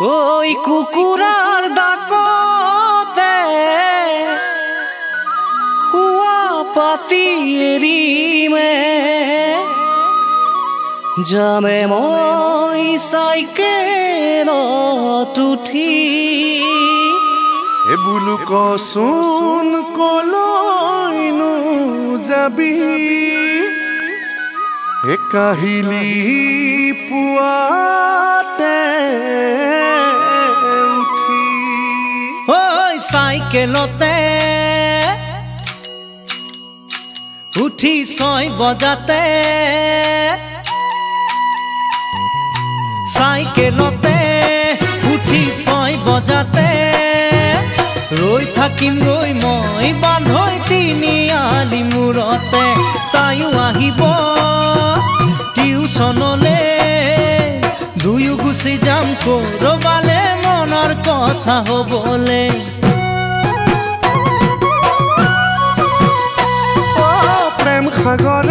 ওই কুকুৰাৰ ডাকতে হুয়া পাতি এৰিমে যামে মই চাইকেলত উঠি এবুলু কচোন কলৈনো যাবি কাহিলি পুৱাতে উঠি ওই চাইকেলতে উঠি 6 বজাতে চাইকেলতে উঠি 6 বজাতে ৰৈ থাকিম গৈ মই বান্ধৈ তিনিআলি মূৰতে তাইও আহিব টিউচনলে দুয়ো গুচি যাম কৰবালে মনৰ কথা হ'বলে প্ৰেম সাগৰত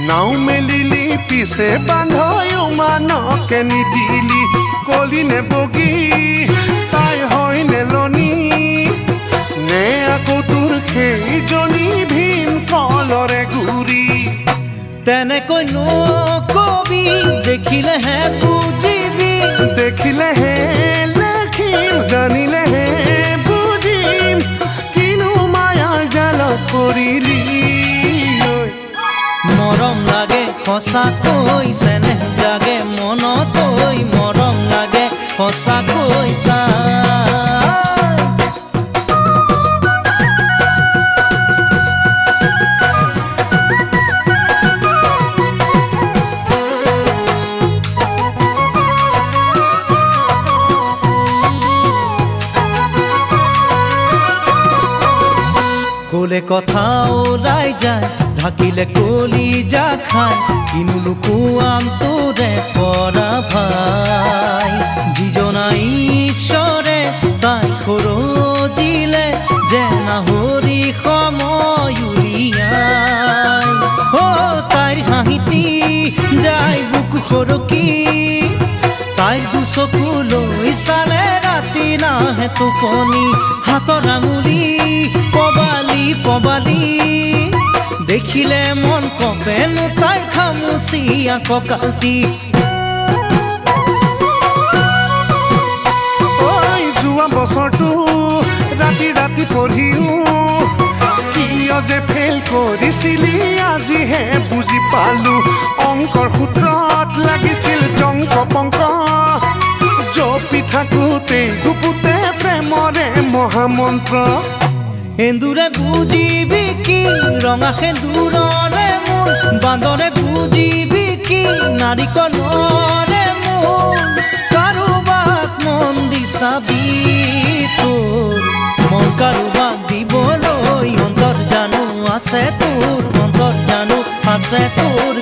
নাও মেলিলি পিছে বান্ধৈ মানকে নিদিলি কলি নে বগী তাই হয় নেলনি নে আকৌ তোৰ সেইজনী ভীম কলৰে গুৰি তেনেকৈ নকবি দেখিলেহে বুজিবি দেখিলেহে লেখিম জানিলেহে বুজিম কিনো মায়াৰ জালত পৰিলি মৰম লাগে সঁচাকৈ চেনেহ জাগে মনতৈ মৰম লাগে সঁচাকৈ কোলে কথা ওলাই যায় ঢাকিলে কলি যা খায় কিনো লুকুৱাম তোৰে পৰা ভাই যিজনা ঈশ্বৰে তাই খৰজিলে যে নাহৰি সময় উলিয়াই তাইৰ হাঁহিতি যাই বুকু সৰকি তাইৰ দুচকুলৈ চালে ৰাতি নাহে টোপনি হাতৰ আঙুলি পবালি পবালি দেখিলে মন কপেনো তাইৰ খামুচিয়া কঁকালটি ঐ যোৱা বছৰটো ৰাতি ৰাতি পঢ়িও কিয় যে ফেইল কৰিছিলি আজিহে বুজি পালো অংকৰ সূত্ৰত লাগিছিল জংক পংক জপি থাকোতে গুপুতে প্ৰেমৰে মহামন্ত্ৰ এন্দুৰে বুজিবি কি ৰঙা সেন্দুৰৰে মোৰ বান্দৰে বুজিবি কি নাৰিকলৰে মোৰ কাৰোবাক মন দি চাবি তোৰ মন কাৰোবাক দিবলৈ অন্তৰ জানো আছে তোৰ অন্তৰ জানো আছে তোৰ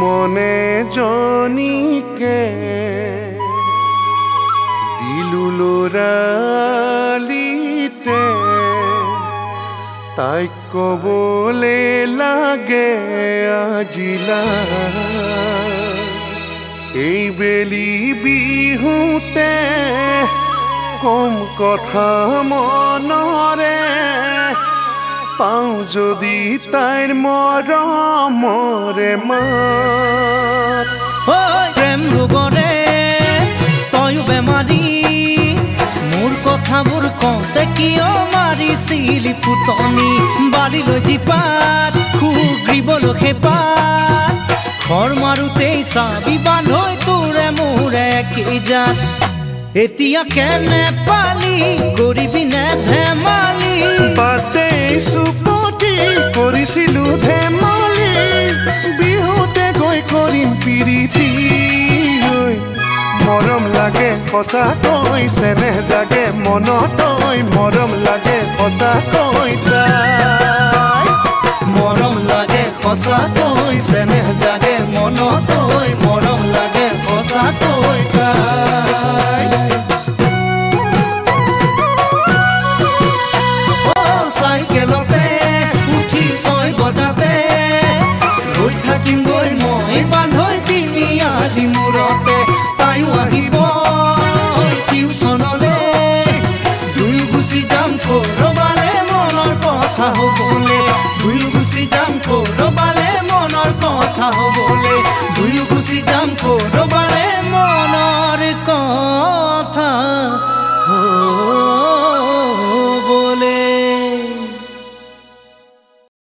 মনে জনীকে দিলু লৰালিতে তাইক কবলে লাগে আজিলা এই বেলি বিহুতে কম কথা মনৰে পাওঁ যদি তাইৰ মৰমৰে মাত প্ৰেম ৰোগৰে তয়ো বেমাৰী মোৰ কথাবোৰ কওঁতে কিয় মাৰিছিলি ফুটনি বালিলৈ জীপাত সুগ্ৰীবলৈ খেপাত ঘৰ মাৰোতেই চাবি বান্ধৈ তোৰে মোৰে কি জাত এতিয়া কেনে পালি কৰিবি নে ধেমালি বাটে চুপতি কৰিছিলো ধেমালি বিহুতে গৈ কৰিম প্ৰীতি মৰম লাগে সঁচাকৈ চেনেহ জাগে মনতৈ মৰম লাগে সঁচাকৈ মৰম লাগে সঁচাকৈ চেনেহ জাগে মনতৈ মৰম লাগে সঁচাকৈ তাই চাইকেলতে উঠি 6 বজাতে গৈ থাকিম গৈ মই বান্ধৈ তিনি আজি মূৰতে তাইও আহিব টিউচনলে দুয়ো গুচি যাম কৰবালে মনৰ কথা হ'বলে দুয়ো গুচি যাম কৰবালে মনৰ কথা হ'বলে